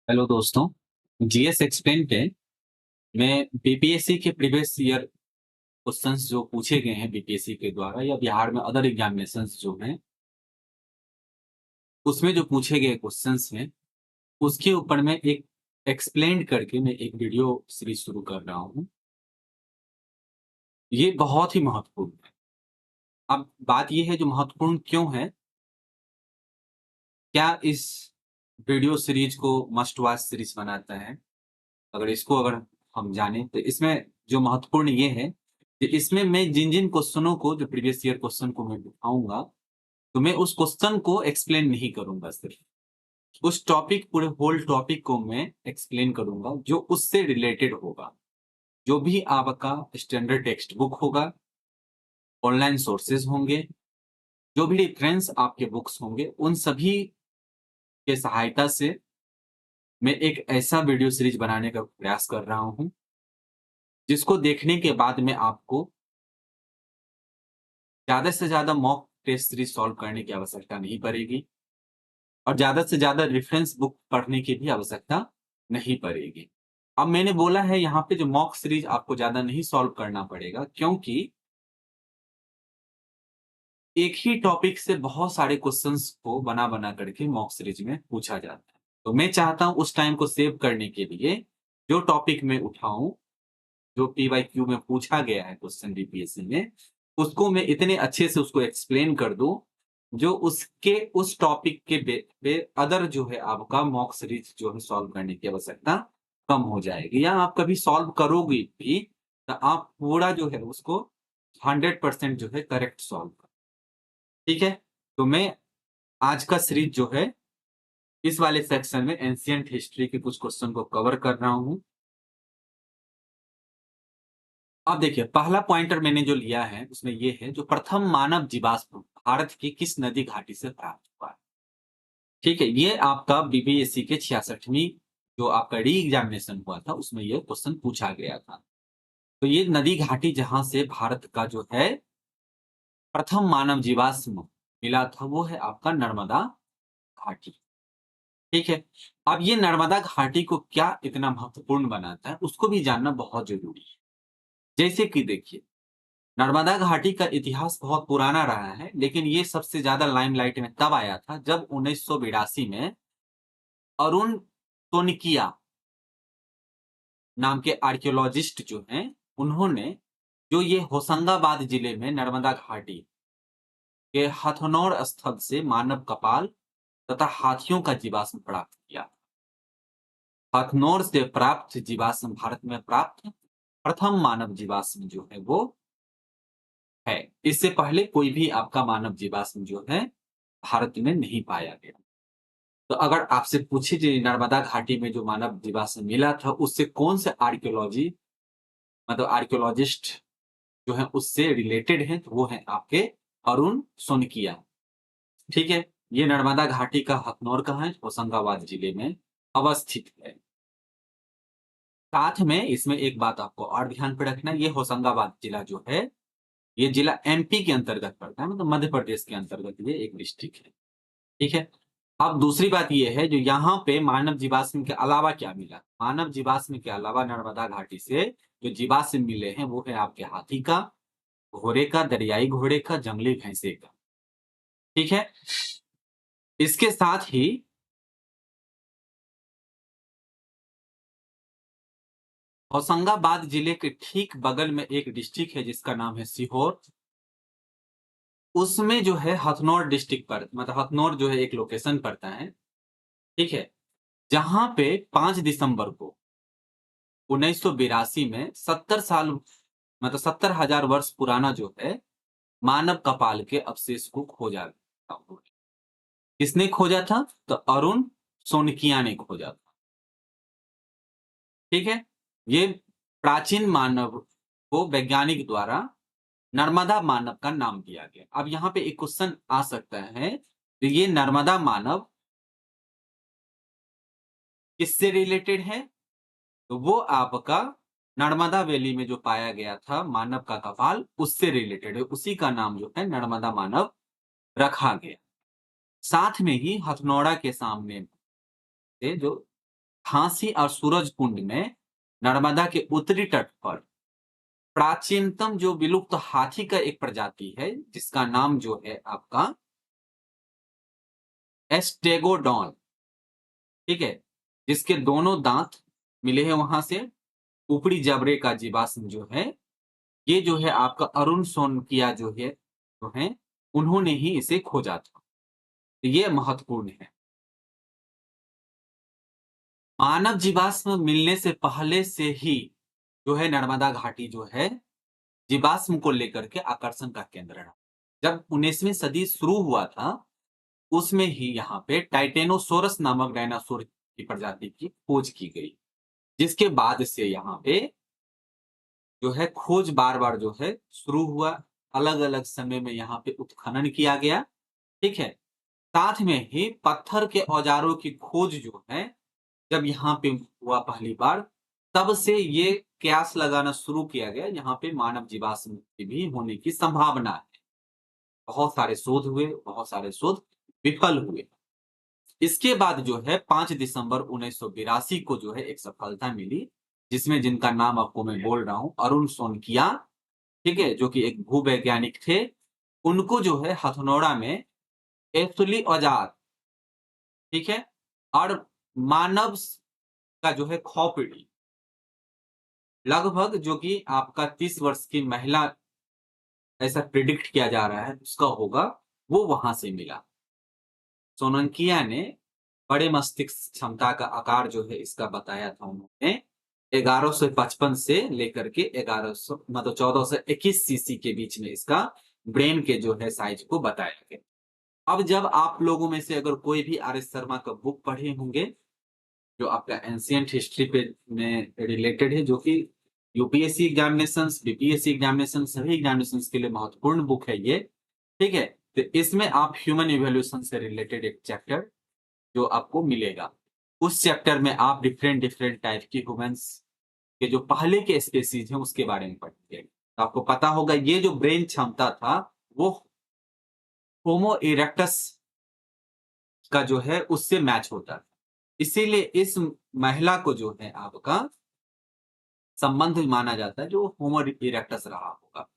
Hello दोस्तों, GS explain पे मैं बीपीएससी के प्रीवियस ईयर क्वेश्चंस जो पूछे गए हैं बीपीएससी के द्वारा या बिहार में अदर एग्जामिनेशंस जो हैं, उसमें जो पूछे गए क्वेश्चंस हैं, उसके ऊपर मैं एक एक्सप्लेन करके मैं एक वीडियो सीरीज शुरू कर रहा हूँ। ये बहुत ही महत्वपूर्ण है। अब बात ये है जो महत्वपूर्ण क्यों है? क्या इस वीडियो सीरीज को मस्ट वॉच सीरीज बनाता है? अगर हम जाने तो इसमें जो महत्वपूर्ण ये है कि इसमें मैं जिन-जिन क्वेश्चनों को जो प्रीवियस ईयर क्वेश्चन को मैं उठाऊँगा, तो मैं उस क्वेश्चन को एक्सप्लेन नहीं करूँगा सिर्फ। उस टॉपिक पूरे होल टॉपिक को मैं एक्सप्लेन करूँगा जो उससे रिलेटेड होगा। जो भी आपका स्टैंडर्ड टेक्स्ट बुक होगा, ऑनलाइन सोर्सेज़ होंगे, जो भी रेफरेंस आपके बुक्स होंगे, उन सभी के सहायता से मैं एक ऐसा वीडियो सीरीज बनाने का प्रयास कर रहा हूँ, जिसको देखने के बाद में आपको ज़्यादा से ज़्यादा मॉक टेस्ट सीरीज़ सॉल्व करने की आवश्यकता नहीं पड़ेगी और ज़्यादा से ज़्यादा रेफ़रेंस बुक पढ़ने की भी आवश्यकता नहीं पड़ेगी। अब मैंने बोला है यहाँ पे जो मॉक सीरीज़ आपको ज़्यादा नहीं सॉल्व करना पड़ेगा क्योंकि एक ही टॉपिक से बहुत सारे क्वेश्चन्स को बना-बना करके मॉक सीरीज़ में पूछा जाता है। तो मैं चाहता हूँ उस टाइम को सेव करने के लिए जो टॉपिक मैं उठाऊँ, जो पीवाईक्यू में पूछा गया है क्वेश्चन बीपीएससी में, उसको मैं इतने अच्छे से उसको एक्सप्लेन कर दूँ, जो उसके उस टॉपिक के पे अदर जो है आपका मॉक सीरीज़ जो है सॉल्व करने की आवश्यकता कम हो जाएगी या आप कभी सॉल्व करोगे भी, तो आप पूरा जो है उसको 100% जो है करेक्ट सॉल्व कर ठीक है? तो मैं आज का सीरीज़ जो है, इस वाले सेक्शन में एंशिएंट हिस्ट्री के कुछ क्वेश्चन को कवर कर रहा हूँ। अब देखिए, पहला पॉइंटर मैंने जो लिया है, उसमें ये है, जो प्रथम मानव जीवाश्म भारत की किस नदी घाटी से प्राप्त हुआ है? ठीक है, ये आपका बीपीएससी के 66वीं जो आपका री-एग्जामिनेशन हुआ था, उसमें ये क्वेश्चन पूछा गया था। तो ये नदी घाटी जहाँ से भारत का जो है, प्रथम मानव जीवाश्म मिला था, वो है आपका नर्मदा घाटी। ठीक है? अब ये नर्मदा घाटी को क्या इतना महत्वपूर्ण बनाता है, उसको भी जानना बहुत ज़रूरी है। जैसे कि देखिए नर्मदा घाटी का इतिहास बहुत पुराना रहा है, लेकिन ये सबसे ज़्यादा लाइमलाइट में तब आया था जब 1982 में अरुण तोनिकिया नाम के आर्कियोलॉजिस्ट जो हैं, उन्होंने जो ये होशंगाबाद जिले में नर्मदा घाटी के हथनौर स्थल से मानव कपाल तथा हाथियों का जीवाश्म प्राप्त किया। हथनौर से प्राप्त जीवाश्म भारत में प्राप्त प्रथम मानव जीवाश्म जो है वो है। इससे पहले कोई भी आपका मानव जीवाश्म जो है भारत में नहीं पाया गया। तो अगर आपसे पूछे जी नर्मदा घाटी में जो मानव जीवाश्म मिला था, उससे कौन से मतलब आर्कियोलॉजिस्ट जो हैं उससे रिलेटेड हैं, तो वो हैं आपके अरुण सोनकिया। ठीक है? ये नर्मदा घाटी का हथनौर कहाँ है? होशंगाबाद जिले में अवस्थित है। साथ में इसमें एक बात आपको और ध्यान पे रखना है, ये होशंगाबाद जिला जो है, ये जिला एमपी के अंतर्गत पड़ता है, मतलब मध्य प्रदेश के अंतर्गत ये एक डिस्ट्रिक्ट है। ठीक है? अब दूसरी बात ये है जो यहाँ पे मानव जीवाश्म के अलावा क्या मिला? मानव जीवाश्म के अलावा नर्मदा घाटी से जो जीवाश्म मिले हैं वो है आपके हाथी का, घोड़े का, दरियाई घोड़े का, जंगली भैंसे का। ठीक है? इसके साथ ही होशंगाबाद जिले के ठीक बगल में एक डिस्ट्रिक्ट है जिसका नाम है सीहोर। उसमें जो है हथनौर डिस्ट्रिक्ट पर मतलब हथनौर जो है एक लोकेशन पड़ता है। ठीक है? जहाँ पे 5 दिसंबर को 1982 में 70 साल मतलब 70,000 वर्ष पुराना जो है, मानव कपाल के अवशेष को खोजा था उन्होंने। किसने खोजा था? तो अरुण सोनकिया ने खोजा था। ठीक है? ये प्राचीन मानव को वैज्ञानिक द्वारा नर्मदा मानव का नाम दिया गया। अब यहाँ पे एक क्वेश्चन आ सकता है, तो ये नर्मदा मानव किससे रिलेटेड है? तो वो आपका नर्मदा वैली में जो पाया गया था मानव का कपाल, उससे रिलेटेड है। उसी का नाम जो है नर्मदा मानव रखा गया। साथ में ही हथनौड़ा के सामने से जो झांसी और सूरजकुंड में नर्मदा के उत्तरी तट पर प्राचीनतम जो विलुप्त हाथी का एक प्रजाति है, जिसका नाम जो है आपका एस्टेगोडॉन, ठीक है, जिसके दोनों दांत मिले हैं वहां से, ऊपरी जबड़े का जीवाश्म जो है, ये जो है आपका अरुण सोनकिया जो है, उन्होंने ही इसे खोजा था। तो ये महत्वपूर्ण है। मानव जीवाश्म मिलने से पहले से ही जो है नर्मदा घाटी जो है जीवाश्म को लेकर के आकर्षण का केंद्र रहा। जब 19वीं सदी शुरू हुआ था, उसमें ही यहाँ पे टाइटेनोसोरस नामक डायनासोर की प्रजाति की खोज की गई, जिसके बाद से यहाँ पे जो है खोज बार-बार जो है शुरू हुआ। अलग-अलग समय में यहाँ पे उत्खनन किया गया, ठीक है? साथ में ही पत्थर के औजारों की खोज जो है, जब यहाँ पे हुआ पहली बार, तब से ये कयास लगाना शुरू किया गया, यहाँ पे मानव जीवाश्म के भी होने की संभावना है। बहुत सारे शोध हुए, बहुत सारे शोध विफल हुए। इसके बाद जो है 5 दिसंबर 1982 को जो है एक सफलता मिली, जिसमें जिनका नाम आपको मैं बोल रहा हूं, अरुण सोनकिया, ठीक है, जो कि एक भूवैज्ञानिक थे। उनको जो है हथनोड़ा में एस्टुली औजार, ठीक है, और मानव का जो है खोपड़ी, लगभग जो कि आपका 30 वर्ष की महिला, ऐसा प्रिडिक्ट किया जा रहा है उसका होगा, वो वहां से मिला। सोलंकिया ने बड़े मस्तिष्क क्षमता का आकार जो है इसका बताया था उन्होंने। 1155 से लेकर के 1100 मतलब 1421 सीसी के बीच में इसका ब्रेन के जो है साइज को बताया गया। अब जब आप लोगों में से अगर कोई भी आर एस शर्मा का बुक पढ़े होंगे, जो आपका एंशिएंट हिस्ट्री पे में रिलेटेड है, जो कि यूपीएससी एग्जामिनेशन, बीपीएससी एग्जामिनेशन, सभी एग्जामिनेशन के लिए महत्वपूर्ण बुक है ये, ठीक है। तो इसमें आप ह्यूमन इवोल्यूशन से रिलेटेड एक चैप्टर जो आपको मिलेगा, उस चैप्टर में आप डिफरेंट डिफरेंट टाइप की ह्यूमंस के जो पहले के स्पेसीज हैं उसके बारे में पढ़ेंगे। तो आपको पता होगा ये जो ब्रेन क्षमता था वो होमो इरेक्टस का जो है उससे मैच होता था। इसीलिए इस महिला को जो है आपका संबंध माना जाता है जो होमो इरेक्टस रहा होगा,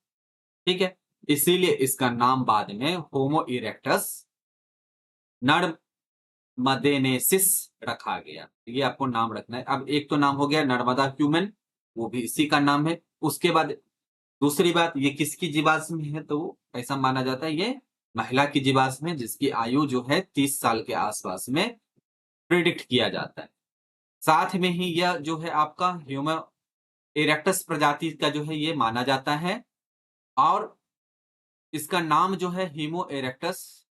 ठीक है। इसीलिए इसका नाम बाद में होमो इरेक्टस नर्मदेनेसिस रखा गया। ये आपको नाम रखना है। अब एक तो नाम हो गया नर्मदा ह्यूमन, वो भी इसी का नाम है। उसके बाद दूसरी बात, ये किसकी जीवाश्म है, तो ऐसा माना जाता है ये महिला की जीवाश्म है, जिसकी आयु जो है 30 साल के आसपास में प्रिडिक्ट किया जाता है। साथ में ही यह जो है आपका ह्यूमन इरेक्टस प्रजाति का जो है ये माना जाता है, और इसका नाम जो है हीमो इरेक्टस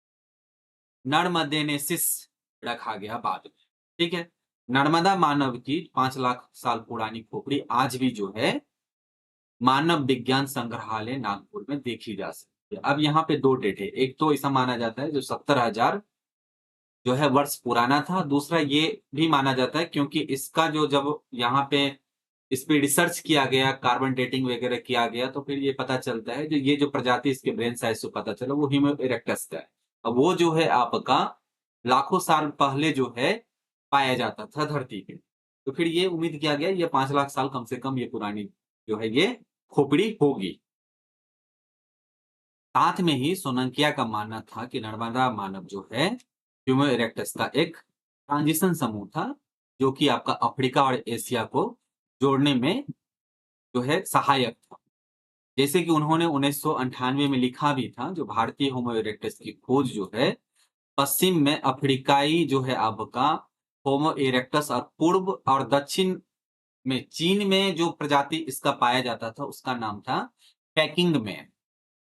नर्मदेनेसिस रखा गया बाद में, ठीक है। नर्मदा मानव की 5 लाख साल पुरानी खोपड़ी आज भी जो है मानव विज्ञान संग्रहालय नागपुर में देखी जा सकती है। अब यहाँ पे 2 डेट है, एक तो ऐसा माना जाता है जो 70,000 जो है वर्ष पुराना था, दूसरा ये भी माना जाता है क्योंकि इसका जो जब यहाँ पे इस पे रिसर्च किया गया, कार्बन डेटिंग वगैरह किया गया, तो फिर ये पता चलता है जो ये जो प्रजाति इसके ब्रेन साइज से पता चला वो होमो इरेक्टस का है। अब वो जो है आपका लाखों साल पहले जो है पाया जाता था धरती पे। तो फिर ये उम्मीद किया गया ये 5 लाख साल कम से कम ये पुरानी जो है ये खोपड़ी होगी। साथ में ही सोलंकिया का मानना था कि नर्मदा मानव जो है होमो इरेक्टस का एक ट्रांजिशन समूह था, जो कि आपका अफ्रीका और एशिया को जोड़ने में जो है सहायक था। जैसे कि उन्होंने 1998 में लिखा भी था, जो भारतीय होमो इरेक्टस की खोज जो है पश्चिम में अफ्रीकाई जो है आपका होमो इरेक्टस और पूर्व और दक्षिण में चीन में जो प्रजाति इसका पाया जाता था उसका नाम था पैकिंग मैन,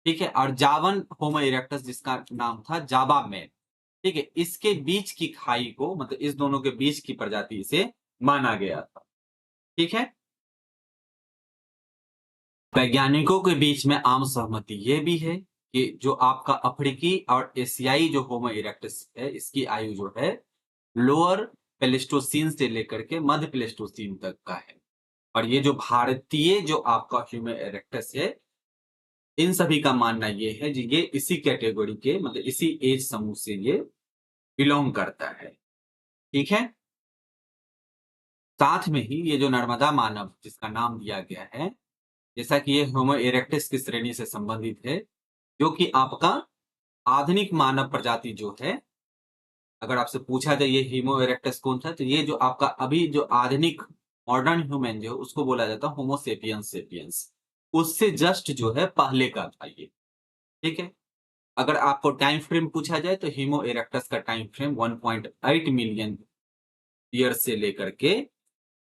ठीक है, और जावन होमो इरेक्टस जिसका नाम था जावा मैन, ठीक है। इसके बीच की खाई को मतलब इस दोनों के बीच की प्रजाति इसे माना गया था, ठीक है। वैज्ञानिकों के बीच में आम सहमति ये भी है कि जो आपका अफ्रीकी और एशियाई जो होमो इरेक्टस है इसकी आयु जो है लोअर प्लेस्टोसीन से लेकर के मध्य प्लेस्टोसीन तक का है, और ये जो भारतीय जो आपका ह्यूमन इरेक्टस है इन सभी का मानना ये है जी ये इसी कैटेगरी के मतलब इसी एज समूह से ये बिलोंग करता है, ठीक है। साथ में ही ये जो नर्मदा मानव जिसका नाम दिया गया है, जैसा कि ये होमो इरेक्टस की श्रेणी से संबंधित है, जो कि आपका आधुनिक मानव प्रजाति जो है, अगर आपसे पूछा जाए ये होमो इरेक्टस कौन था, तो ये जो आपका अभी जो आधुनिक मॉडर्न ह्यूमन जो है उसको बोला जाता है होमो सेपियंस सेपियंस। उससे जस्ट जो है पहले का था ये, ठीक है? अगर आपको टाइम फ्रेम पूछा जाए तो होमो इरेक्टस का टाइम फ्रेम 1.8 मिलियन ईयर से लेकर के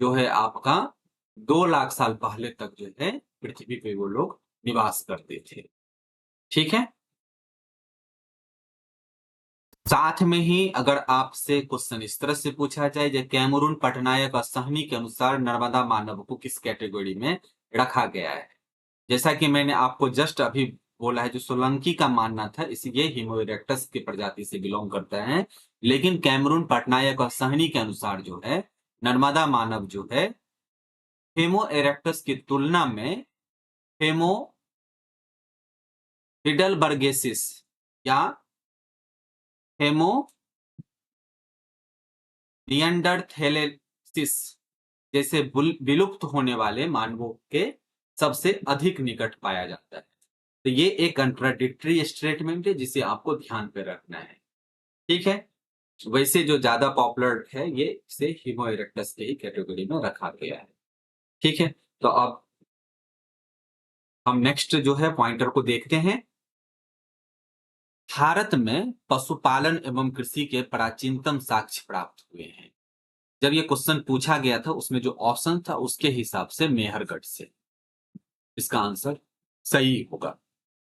जो है आपका 2 लाख साल पहले तक जो है पृथ्वी पे वो लोग निवास करते थे। ठीक है? साथ में ही अगर आपसे क्वेश्चन इस तरह से पूछा जाए जो कैमरून पटनायक और सहनी के अनुसार नर्मदा मानव को किस कैटेगरी में रखा गया है? जैसा कि मैंने आपको जस्ट अभी बोला है, जो सोलंकी का मानना था इसलिए होमो इरेक्टस की प्रजाति से बिलोंग करता है। लेकिन कैमरून पटनायक और सहनी के अनुसार जो है नर्मदा मानव जो है होमो इरेक्टस की तुलना में होमो हिडलबर्गेसिस या होमो निएंडरथैलेसिस जैसे विलुप्त होने वाले मानवों के सबसे अधिक निकट पाया जाता है। तो ये एक कंट्राडिक्टरी स्टेटमेंट है जिसे आपको ध्यान पे रखना है। ठीक है? वैसे जो ज्यादा पॉपुलर है ये इसे होमो इरेक्टस के ही कैटेगरी में रखा गया है। ठीक है? तो अब हम नेक्स्ट जो है पॉइंटर को देखते हैं। भारत में पशुपालन एवं कृषि के प्राचीनतम साक्ष्य प्राप्त हुए हैं। जब ये क्वेश्चन पूछा गया था उसमें जो ऑप्शन था उसके हिसाब से मेहरगढ़ से इसका आंसर सही होगा।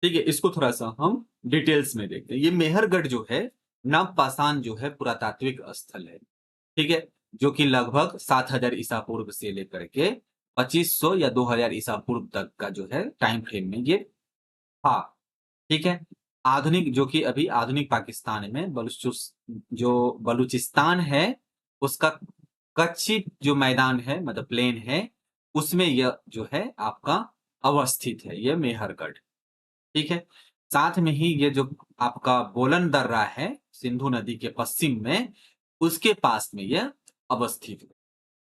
ठीक है, इसको थोड़ा सा हम डिटेल्स में देखते हैं। ये मेहरगढ़ जो है नवपाषाण जो है पुरातात्विक स्थल है। ठीक है, जो कि लगभग 7000 ईसा पूर्व से लेकर के 2500 या 2000 ईसा पूर्व तक का जो है टाइम फ्रेम में ये था। ठीक है, आधुनिक जो कि अभी आधुनिक पाकिस्तान में जो बलूचिस्तान है उसका कच्ची जो मैदान है मतलब प्लेन है उसमें यह जो है आपका अवस्थित है ये मेहरगढ़। ठीक है, साथ में ही ये जो आपका बोलन दर्रा है सिंधु नदी के पश्चिम में उसके पास में यह अवस्थित है।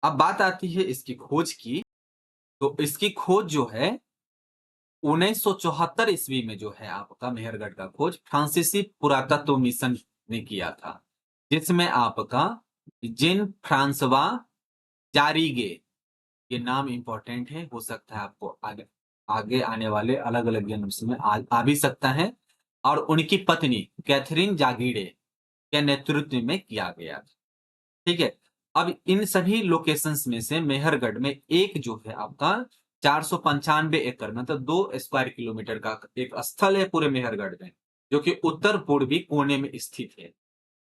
अब बात आती है इसकी खोज की, तो इसकी खोज जो है 1974 ईस्वी में जो है आपका मेहरगढ़ का खोज फ्रांसीसी पुरातत्व मिशन ने किया था, जिसमें आपका जिन फ्रांसवा जारीगे, ये नाम इंपॉर्टेंट है, हो सकता है आपको आगे आगे आने वाले अलग अलग जन्म में आ भी सकता है, और उनकी पत्नी कैथरीन जागीरे के नेतृत्व में किया गया था। ठीक है, अब इन सभी लोकेशंस में से मेहरगढ़ में एक जो है आपका 495 एकड़ मतलब 2 स्क्वायर किलोमीटर का एक स्थल है पूरे मेहरगढ़ में, जो कि उत्तर पूर्वी कोने में स्थित है।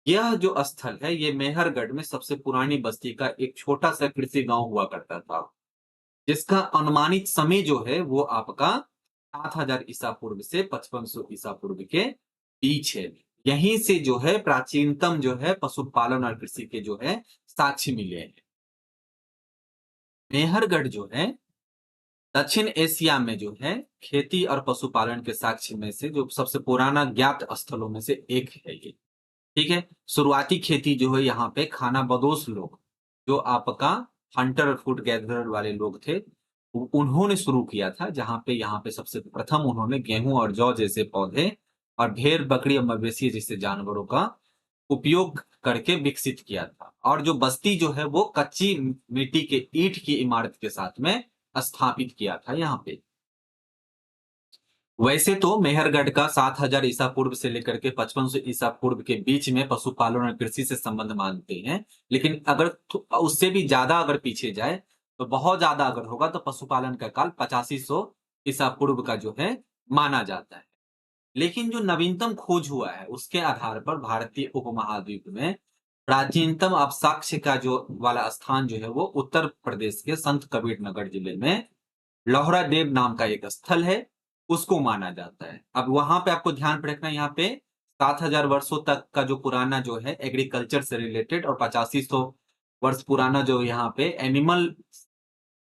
यह जो स्थल है ये मेहरगढ़ में सबसे पुरानी बस्ती का एक छोटा सा कृषि गांव हुआ करता था, जिसका अनुमानित समय जो है वो आपका 7000 ईसा पूर्व से 5500 ईसा पूर्व के बीच है। यहीं से जो है प्राचीनतम जो है पशुपालन और कृषि के जो है साक्ष्य मिले हैं। मेहरगढ़ जो है दक्षिण एशिया में जो है खेती और पशुपालन के साक्ष्य में से जो सबसे पुराना ज्ञात स्थलों में से एक है ये। ठीक है, शुरुआती खेती जो है यहाँ पे खाना बदोश लोग जो आपका हंटर फूड गैदरर वाले लोग थे उन्होंने शुरू किया था, जहां पे यहाँ पे सबसे प्रथम उन्होंने गेहूं और जौ जैसे पौधे और भेड़ बकरी और मवेशी जैसे जानवरों का उपयोग करके विकसित किया था, और जो बस्ती जो है वो कच्ची मिट्टी के ईंट की इमारत के साथ में स्थापित किया था यहाँ पे। वैसे तो मेहरगढ़ का 7000 ईसा पूर्व से लेकर के 5500 ईसा पूर्व के बीच में पशुपालन और कृषि से संबंध मानते हैं, लेकिन अगर उससे भी ज्यादा अगर पीछे जाए तो बहुत ज्यादा अगर होगा तो पशुपालन का काल 8500 ईसा पूर्व का जो है माना जाता है। लेकिन जो नवीनतम खोज हुआ है उसके आधार पर भारतीय उपमहाद्वीप में प्राचीनतम अवसाक्ष्य का जो वाला स्थान जो है वो उत्तर प्रदेश के संत कबीर नगर जिले में लोहरा देव नाम का एक स्थल है, उसको माना जाता है। अब वहां पे आपको ध्यान पे रखना, यहाँ पे 7000 वर्षों तक का जो पुराना जो है एग्रीकल्चर से रिलेटेड और 8500 वर्ष पुराना जो यहाँ पे एनिमल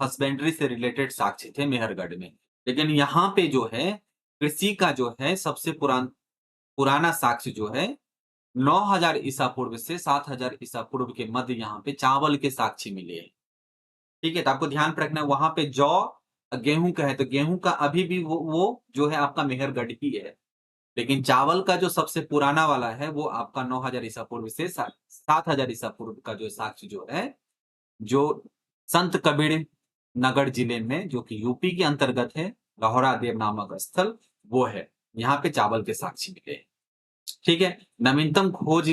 हस्बेंड्री से रिलेटेड साक्ष्य थे मेहरगढ़ में। लेकिन यहाँ पे जो है कृषि का जो है सबसे पुराना साक्ष्य जो है 9000 ईसा पूर्व से 7000 ईसा पूर्व के मध्य यहाँ पे चावल के साक्ष्य मिले हैं। ठीक है, तो आपको ध्यान रखना है वहां पे जौ गेहूं का है, तो गेहूं का अभी भी वो जो है आपका मेहरगढ़ ही है। लेकिन चावल का जो सबसे पुराना वाला है वो आपका 9000 ईसा पूर्व से 7000 ईसा पूर्व का जो साक्ष्य जो है, जो संत कबीर नगर जिले में, जो कि यूपी के अंतर्गत है, लाहौरा देव नामक स्थल वो है। यहाँ पे चावल के साक्ष्य मिले हैं। ठीक है, नवीनतम खोज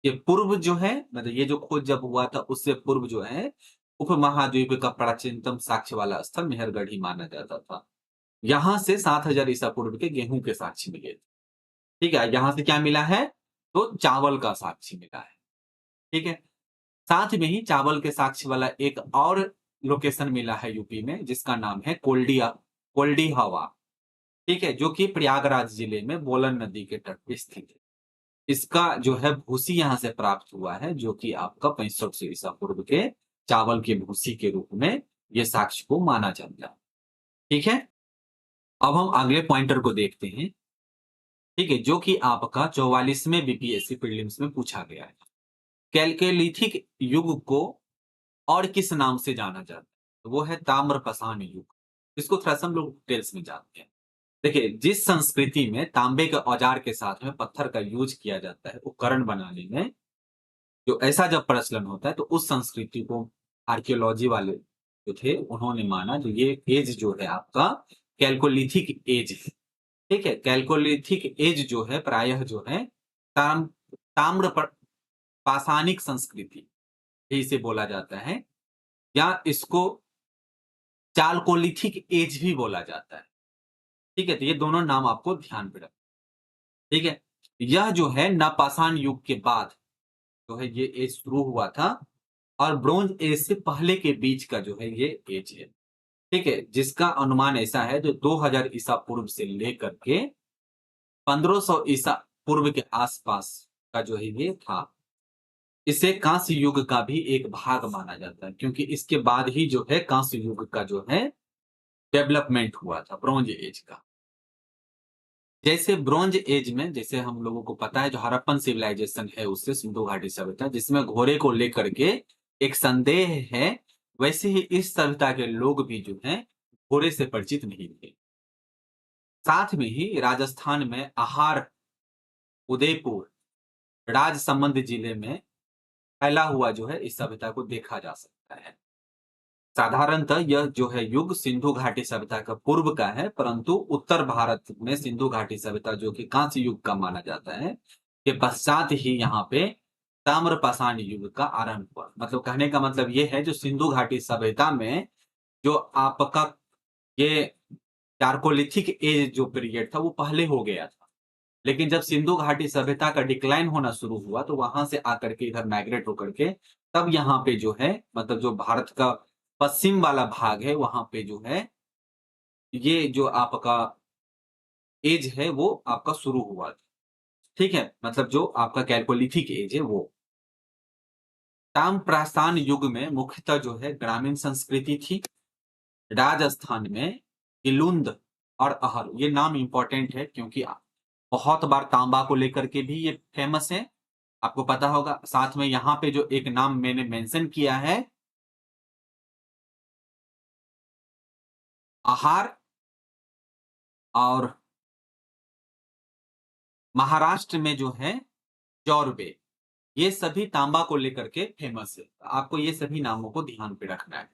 के पूर्व जो है, मतलब ये जो खोज जब हुआ था उससे पूर्व जो है, उपमहाद्वीप का प्राचीनतम साक्ष्य वाला स्थल मेहरगढ़ ही माना जाता था। यहां से 7000 ईसा पूर्व के गेहूं के साक्ष्य मिले थे। ठीक है, यहां से क्या मिला है, तो चावल का साक्ष्य मिला है। ठीक है, साथ में ही चावल के साक्ष्य वाला एक और लोकेशन मिला है यूपी में, जिसका नाम है कोल्डी हवा। ठीक है, जो कि प्रयागराज जिले में बोलन नदी के तट पे स्थित है। इसका जो है भूसी यहां से प्राप्त हुआ है, जो कि आपका 6500 ईसा पूर्व के चावल के भूसी के रूप में ये साक्ष्य को माना जाता है। ठीक है, अब हम अगले पॉइंटर को देखते हैं। ठीक है, जो कि आपका 44वें बीपीएससी प्रीलिम्स में पूछा गया है। कैलकोलिथिक युग को और किस नाम से जाना जाता है? तो वो है ताम्रपाषाण युग। इसको थोड़ा सा हम लोग डिटेल्स में जानते हैं। देखिए, जिस संस्कृति में तांबे के औजार के साथ में पत्थर का यूज किया जाता है उपकरण बनाने में, जो ऐसा जब प्रचलन होता है, तो उस संस्कृति को आर्कियोलॉजी वाले जो थे उन्होंने माना, जो ये एज जो है आपका कैलकोलिथिक एज है। ठीक है, कैलकोलिथिक एज जो है प्रायः जो है ताम ताम्र पाषाणिक संस्कृति इसे बोला जाता है, या इसको चालकोलिथिक एज भी बोला जाता है। ठीक है, तो ये दोनों नाम आपको ध्यान में रखना। ठीक है, यह जो है नवपाषाण युग के बाद जो है ये एज शुरू हुआ था, और ब्रोंज एज से पहले के बीच का जो है ये एज है। ठीक है, जिसका अनुमान ऐसा है, जो 2000 ईसा पूर्व से लेकर के 1500 ईसा पूर्व के आसपास का जो है ये था। इसे कांस्य युग का भी एक भाग माना जाता है, क्योंकि इसके बाद ही जो है कांस्य युग का जो है डेवलपमेंट हुआ था, ब्रोंज एज का। जैसे ब्रोंज एज में, जैसे हम लोगों को पता है, जो हड़प्पन सिविलाइजेशन है उससे सिंधु घाटी सभ्यता, जिसमें घोड़े को लेकर के एक संदेह है, वैसे ही इस सभ्यता के लोग भी जो हैं घोड़े से परिचित नहीं थे। साथ में ही राजस्थान में आहार, उदयपुर, राजसमंद जिले में फैला हुआ जो है इस सभ्यता को देखा जा सकता है। साधारणतः यह जो है युग सिंधु घाटी सभ्यता का पूर्व का है, परंतु उत्तर भारत में सिंधु घाटी सभ्यता जो कि कांस्य युग का माना जाता है, के पश्चात ही यहाँ पे ताम्रपाषाण युग का आरंभ हुआ। मतलब कहने का मतलब ये है, जो सिंधु घाटी सभ्यता में जो आपका ये चारकोलिथिक एज जो पीरियड था वो पहले हो गया था। लेकिन जब सिंधु घाटी सभ्यता का डिक्लाइन होना शुरू हुआ, तो वहां से आकर के इधर माइग्रेट होकर के तब यहाँ पे जो है, मतलब जो भारत का पश्चिम वाला भाग है वहां पे जो है ये जो आपका एज है वो आपका शुरू हुआ था। ठीक है, मतलब जो आपका कैलकोलिथिक एज है वो। ताम्रपाषाण युग में मुख्यतः जो है ग्रामीण संस्कृति थी। राजस्थान में इलुंद और अहर, ये नाम इंपॉर्टेंट है क्योंकि बहुत बार तांबा को लेकर के भी ये फेमस है, आपको पता होगा। साथ में यहाँ पे जो एक नाम मैंने मेंशन किया है, आहार, और महाराष्ट्र में जो है जौरबे, ये सभी तांबा को लेकर के फेमस है। आपको ये सभी नामों को ध्यान पे रखना है।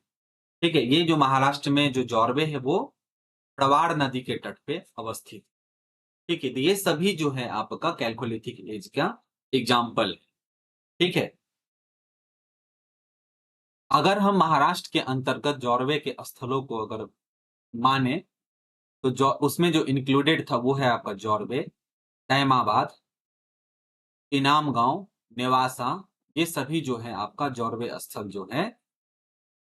ठीक है, ये जो महाराष्ट्र में जो जौरबे है वो प्रवार नदी के तट पे अवस्थित। ठीक है, तो ये सभी जो है आपका कैलकोलिथिक एज का एग्जाम्पल है। ठीक है, अगर हम महाराष्ट्र के अंतर्गत जौरवे के स्थलों को अगर माने, तो जो उसमें जो इंक्लूडेड था वो है आपका जौरवे, तैमाबाद, इनाम गांव, नेवासा, ये सभी जो है आपका जौरवे स्थल जो है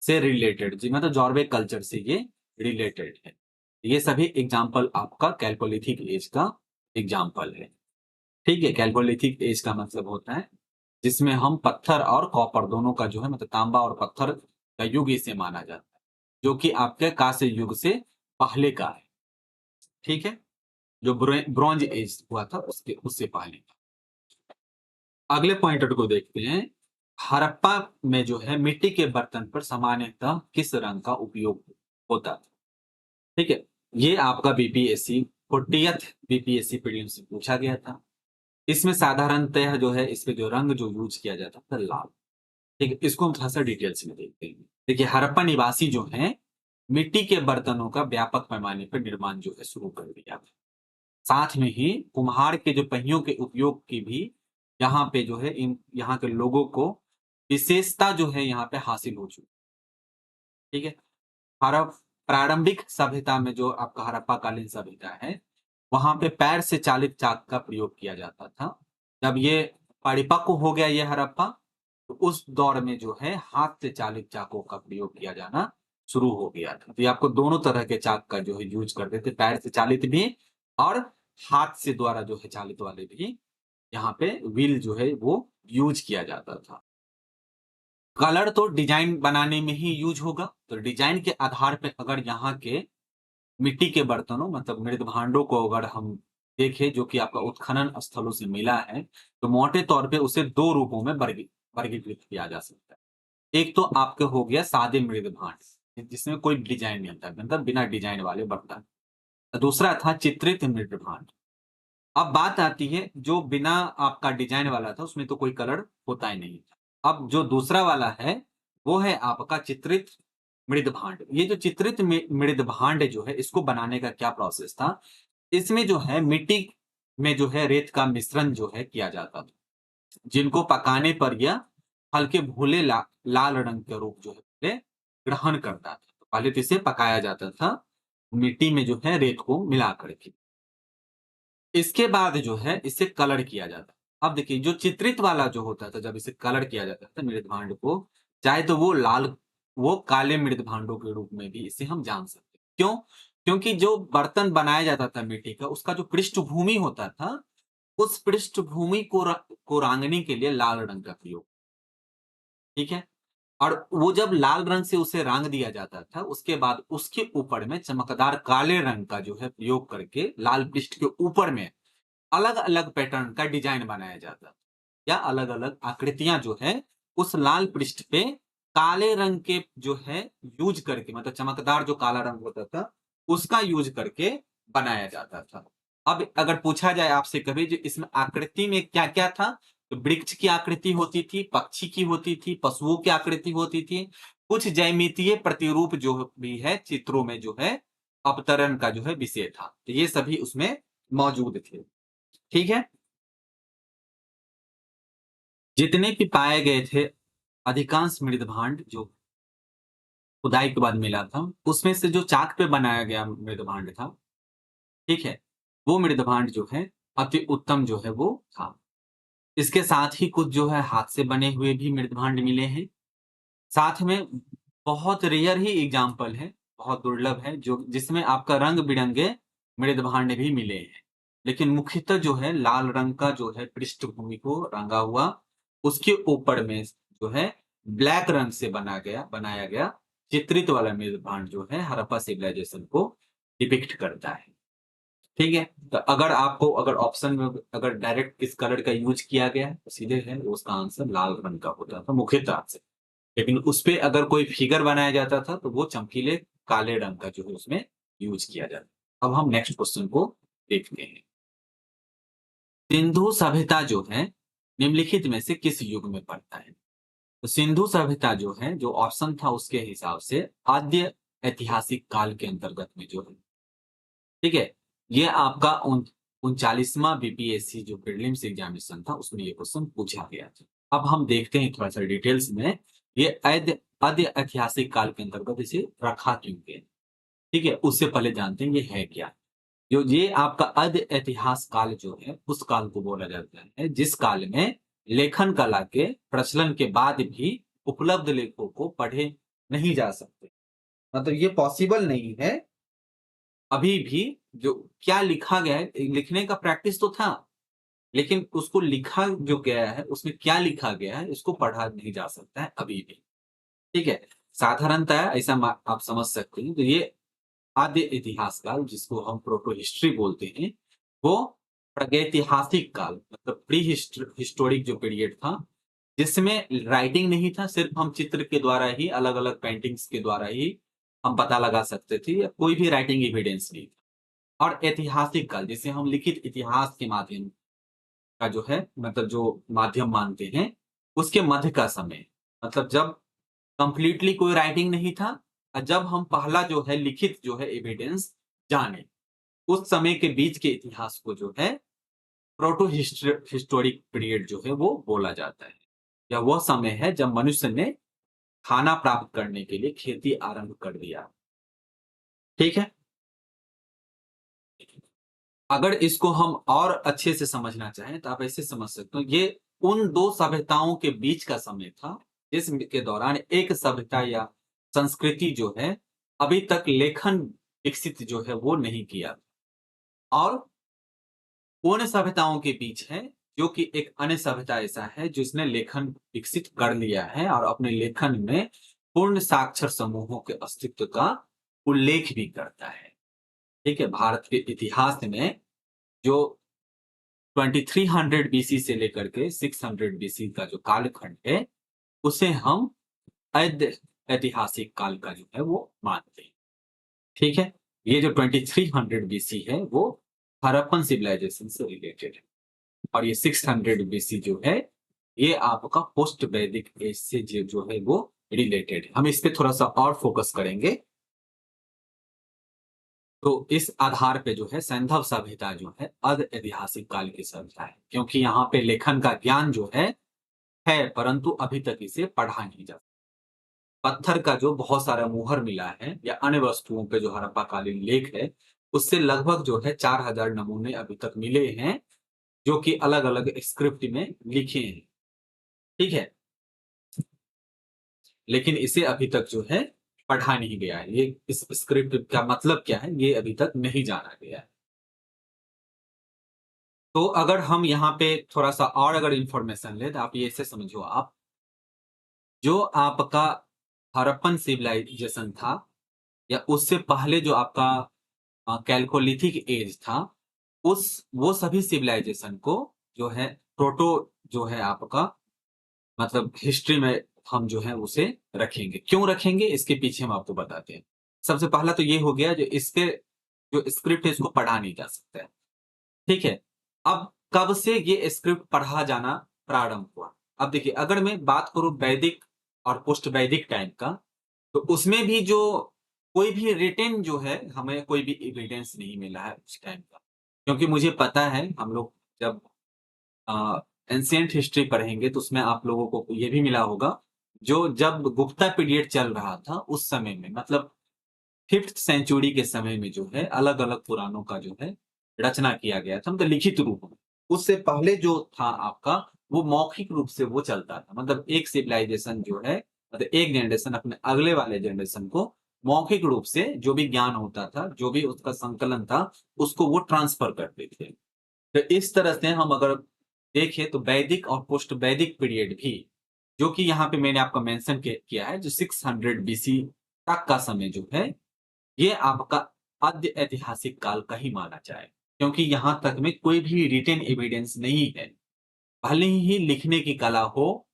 से रिलेटेड जी, मतलब जॉर्वे कल्चर से ये रिलेटेड है। ये सभी एग्जाम्पल आपका कैलकोलिथिक एज का एग्जाम्पल है। ठीक है, कैलकोलिथिक एज का मतलब होता है जिसमें हम पत्थर और कॉपर दोनों का जो है, मतलब तांबा और पत्थर का युग इसे माना जाता है, जो कि आपके कांस्य युग से पहले का है। ठीक है, जो ब्रॉन्ज एज हुआ था उसके उससे पहले का। अगले पॉइंटर को देखते हैं। हड़प्पा में जो है मिट्टी के बर्तन पर सामान्यतः किस रंग का उपयोग होता था? ठीक है, ये आपका बीपीएससी 40th बीपीएससी प्रीलिम्स से पूछा गया था। इसमें साधारणतः जो है इस पे जो रंग जो यूज किया जाता था लाल। ठीक है, इसको हम थोड़ा-सा डिटेल्स में देखते हैं। देखिए हड़प्पा निवासी जो हैं, मिट्टी के बर्तनों का व्यापक पैमाने पर निर्माण जो है शुरू कर दिया। साथ में ही कुम्हार के जो पहियों के उपयोग की भी यहाँ पे जो है इन यहाँ के लोगों को विशेषता जो है यहाँ पे हासिल हो चुकी। ठीक है? हड़प प्रारंभिक सभ्यता में जो आपका हड़प्पाकालीन सभ्यता है, वहाँ पे पैर से चालित चाक का प्रयोग किया जाता था। जब ये परिपक्व हो गया ये हड़प्पा, तो उस दौर में जो है हाथ से चालित चाकों का प्रयोग किया जाना शुरू हो गया था। तो ये आपको दोनों तरह के चाक का जो है यूज़ करते थे, पैर से चालित भी और हाथ से द्वारा जो है चालित वाले भी यहाँ पे व्हील जो है वो यूज़ किया जाता था। कलर तो डिज़ाइन बनाने में ही यूज़ होगा, तो डिज़ाइन के आधार पे अगर यहाँ के मिट्टी के बर्तनों मतलब मृदभांडों को अगर हम देखें जो कि आपका उत्खनन स्थलों से मिला है, तो मोटे तौर पे उसे 2 रूपों में वर्गीकृत किया जा सकता है। एक तो आपका हो गया सादे मृदभांड, जिसमें कोई डिज़ाइन नहीं होता, मतलब बिना डिज़ाइन वाले बर्तन। दूसरा था चित्रित मृदभांड। अब बात आती है जो बिना आपका डिज़ाइन वाला था, उसमें तो कोई कलर होता ही नहीं। अब जो दूसरा वाला है, वो है आपका चित्रित मृदभांड। ये जो चित्रित मृदभांड जो है, इसको बनाने का क्या प्रोसेस था? इसमें जो है मिट्टी में जो है रेत का मिश्रण जो है किया जाता था, जिनको पकाने पर यह हल्के भूरे लाल रंग का रूप जो है पहले ग्रहण करता था। तो पहले तो इसे पकाया जाता था, मिट्टी में जो है रेत को मिला करके। इसके बाद जो है इसे कलर किया जाता है। अब देखिए जो चित्रित वाला जो होता था जब इसे कलर किया जाता था मृदभांड को, चाहे तो वो काले मृदभांडों के रूप में भी इसे हम जान सकते हैं। क्यों? क्योंकि जो बर्तन बनाया जाता था मिट्टी का उसका जो पृष्ठभूमि होता था, उस पृष्ठभूमि को रांगने के लिए लाल रंग का प्रयोग, ठीक है? और वो जब लाल रंग से उसे रांग दिया जाता था, उसके बाद उसके ऊपर में चमकदार काले रंग का जो है प्रयोग करके लाल पृष्ठ के ऊपर में अलग-अलग पैटर्न का डिजाइन बनाया जाता था या अलग-अलग आकृतियां जो है उस लाल पृष्ठ पे काले रंग के जो है यूज करके मतलब चमकदार जो काला रंग होता था उसका यूज करके बनाया जाता था। अब अगर पूछा जाए आपसे कभी जो इसमें आकृति में क्या-क्या था, तो वृक्ष की आकृति होती थी, पक्षी की होती थी, पशुओं की आकृति होती थी, कुछ ज्यामितीय प्रतिरूप जो भी है चित्रों में जो है अवतरण का जो है विषय था। तो ये सभी उसमें मौजूद थे। ठीक है? जितने भी पाए गए थे अधिकांश मृदभांड जो खुदाई के बाद मिला था, उसमें से जो चाक पे बनाया गया मृदभांड था, ठीक है? वो मृदभांड जो है अति उत्तम जो है वो था। इसके साथ ही कुछ जो है हाथ से बने हुए भी मृदभांड मिले हैं। साथ में बहुत रेयर ही एग्ज़ाम्पल है, बहुत दुर्लभ है जो जिसमें आपका रंग-बिरंगे मृदभांड भी मिले हैं। लेकिन मुख्यतः जो है लाल रंग का जो है पृष्ठभूमि को रंगा हुआ, उसके ऊपर में जो है ब्लैक रंग से बनाया गया चित्रित वाला मृदभांड जो है हड़प्पा सिविलाइजेशन को डिपिक्ट करता है। ठीक है? तो अगर ऑप्शन में अगर डायरेक्ट किस कलर का यूज़ किया गया है, तो सीधे है उसका आंसर लाल रंग का होता था मुख्यतः से। लेकिन उसपे अगर कोई फिगर बनाया जाता था, तो वो चमकीले काले रंग का जो है उसमें यूज़ किया जाता है। अब हम नेक्स्ट क्वेश्चन को देखते हैं। सिंधु सभ्यता जो है, निम्नलिखित में से किस युग में पड़ता है? तो सिंधु सभ्यता जो है, जो ऑप्शन था उसके हिसाब से आद्य ऐतिहासिक काल के अंतर्गत में जो है, ठीक है? ये आपका 39वां बीपीएससी जो प्रीलिम्स एग्जामिनेशन था, उसमें ये क्वेश्चन पूछा गया था। अब हम देखते हैं थोड़ा-सा डिटेल्स में, ये आद्य ऐतिहासिक काल के अंतर्गत इसे रखा क्यों गया? ठीक है? उससे पहले जानते हैं ये है क्या? जो ये आपका आद्य इतिहास काल जो है, उस काल को बोला जाता है, जिस काल में लेखन कला के प्रचलन के बाद भी उपलब्ध लेखों को पढ़े नहीं जा सकते। मतलब ये पॉसिबल नहीं है अभी भी जो क्या लिखा गया है, लिखने का प्रैक्टिस तो था, लेकिन उसको लिखा जो गया है, उसमें क्या लिखा गया है, इसको पढ़ा नहीं जा सकता है अभी भी। ठीक है? साधारणतः ऐसा आप समझ सकते हैं, तो ये आद्य इतिहास काल जिसको हम प्रोटो हिस्ट्री बोलते हैं, वो प्रागैतिहासिक काल मतलब प्री हिस्टोरिक जो पीरियड था, जिसमें राइटिंग नहीं था, सिर्फ हम चित्र के द्वारा ही, अलग अलग पेंटिंग्स के द्वारा ही हम पता लगा सकते थे, या कोई भी राइटिंग एविडेंस नहीं था। और ऐतिहासिक काल, जिसे हम लिखित इतिहास के माध्यम का जो है, मतलब जो माध्यम मानते हैं, उसके मध्य का समय, मतलब जब कंप्लीटली कोई राइटिंग नहीं था, और जब हम पहला जो है लिखित जो है एविडेंस जाने, उस समय के बीच के इतिहास को जो है प्रोटो हिस्टोरिक पीरियड जो है वो बोला जाता है। या वह समय है जब मनुष्य ने खाना प्राप्त करने के लिए खेती आरंभ कर दिया। ठीक है। अगर इसको हम और अच्छे से समझना चाहें तो आप ऐसे समझ सकते हो, ये उन दो सभ्यताओं के बीच का समय था जिसके दौरान एक सभ्यता या संस्कृति जो है अभी तक लेखन विकसित जो है वो नहीं किया, और उन सभ्यताओं के बीच है जो कि एक अन्य सभ्यता ऐसा है जिसने लेखन विकसित कर लिया है और अपने लेखन में पूर्ण साक्षर समूहों के अस्तित्व का उल्लेख भी करता है। ठीक है। भारत के इतिहास में जो 2300 बीसी से लेकर के 600 बीसी का जो कालखंड है, उसे हम ऐतिहासिक काल का जो है वो मानते हैं। ठीक है। ये जो 2300 बीसी है वो हड़प्पन सिविलाइजेशन से रिलेटेड है, और ये 600 बीसी जो है ये आपका पोस्ट वैदिक एज से जो है वो रिलेटेड है। हम इस पे थोड़ा सा और फोकस करेंगे। तो इस आधार पे जो है सैंधव सभ्यता जो है अर्ध ऐतिहासिक काल की सभ्यता है, क्योंकि यहाँ पे लेखन का ज्ञान जो है, परंतु अभी तक इसे पढ़ा नहीं जा। पत्थर का जो बहुत सारा मुहर मिला है या अन्य वस्तुओं पे जो हड़प्पा कालीन लेख है, उससे लगभग जो है 4000 नमूने अभी तक मिले हैं, जो कि अलग अलग स्क्रिप्ट में लिखे हैं। ठीक है। लेकिन इसे अभी तक जो है पढ़ा नहीं गया है, ये इस स्क्रिप्ट का मतलब क्या है ये अभी तक नहीं जाना गया है। तो अगर हम यहाँ पे थोड़ा सा और अगर इंफॉर्मेशन ले तो आप ये ऐसे समझो, आप जो आपका हड़प्पन सिविलाइजेशन था या उससे पहले जो आपका कैल्कोलिथिक एज था, उस वो सभी सिविलाइजेशन को जो है प्रोटो जो है आपका, मतलब हिस्ट्री में हम जो है उसे रखेंगे। क्यों रखेंगे इसके पीछे हम आपको बताते हैं। सबसे पहला तो ये हो गया जो इसके जो स्क्रिप्ट है इसको पढ़ा नहीं जा सकता है। ठीक है। अब कब से ये स्क्रिप्ट पढ़ा जाना प्रारंभ हुआ? अब देखिए, अगर मैं बात करूं वैदिक और पोस्ट वैदिक टाइम का, तो उसमें भी जो कोई भी रिटेन जो है हमें कोई भी एविडेंस नहीं मिला है उस टाइम का, क्योंकि मुझे पता है हम लोग जब एंशिएंट हिस्ट्री पढ़ेंगे तो उसमें आप लोगों को ये भी मिला होगा, जो जब गुप्ता पीरियड चल रहा था उस समय में, मतलब 5th सेंचुरी के समय में जो है अलग-अलग पुराणों का जो है रचना किया गया था, मतलब लिखित रूप में। उससे पहले जो था आपका वो मौखिक रूप से वो चलता था, मतलब एक सिविलाइजेशन जो है, मतलब एक जनरेशन अपने अगले वाले जनरेशन को मौखिक रूप से जो भी ज्ञान होता था, जो भी उसका संकलन था, उसको वो ट्रांसफर करते थे। तो इस तरह से हम अगर देखें तो वैदिक और पोस्ट वैदिक पीरियड भी, जो कि यहाँ पे मैंने आपको मेंशन किया है, जो 600 बीसी तक का समय जो है, ये आपका आद्य ऐतिहासिक काल का ही माना जाए, क्योंकि यहाँ तक में कोई भी रिटेन एविडेंस नहीं है। भले ही लिखने की कला हो,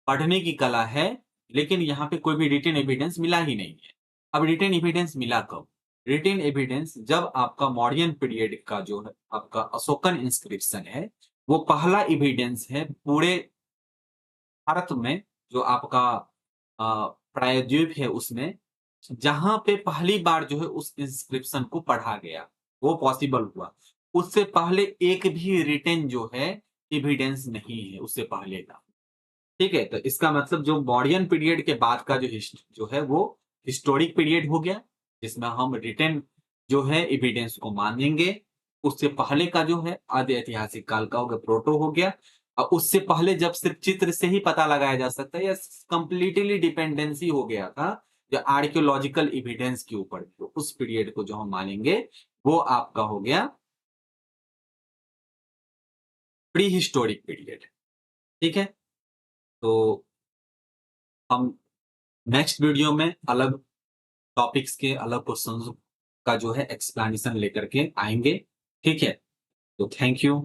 पढ़ने की कला है, लेकिन यहाँ पे कोई भी रिटेन एविडेंस मिला ही नहीं है। अब रिटेन एविडेंस मिला कब? रिटेन एविडेंस जब आपका मौर्यन पीरियड का जो है आपका अशोकन इंस्क्रिप्शन है, वो पहला एविडेंस है पूरे भारत में, जो आपका प्रायद्वीप है उसमें, जहाँ पे पहली बार जो है उस इंस्क्रिप्शन को पढ़ा गया, वो पॉसिबल हुआ। उससे पहले एक भी रिटेन जो है एविडेंस नहीं है उससे पहले का। ठीक है? तो इसका मतलब जो मौर्यन पीरियड के बाद का जो है वो हिस्टोरिक पीरियड हो गया, जिसमें हम रिटेन जो है एविडेंस को मानेंगे। उससे पहले का जो है आदि ऐतिहासिक काल का हो गया, प्रोटो हो गया। और उससे पहले जब सिर्फ चित्र से ही पता लगाया जा सकता है, या कंप्लीटली डिपेंडेंसी हो गया था जो आर्कियोलॉजिकल एविडेंस के ऊपर, तो उस पीरियड को जो हम मानेंगे वो आपका हो गया प्री हिस्टोरिक पीरियड। ठीक है। तो हम नेक्स्ट वीडियो में अलग टॉपिक्स के अलग क्वेश्चंस का जो है एक्सप्लेनेशन लेकर के आएंगे। ठीक है। तो थैंक यू।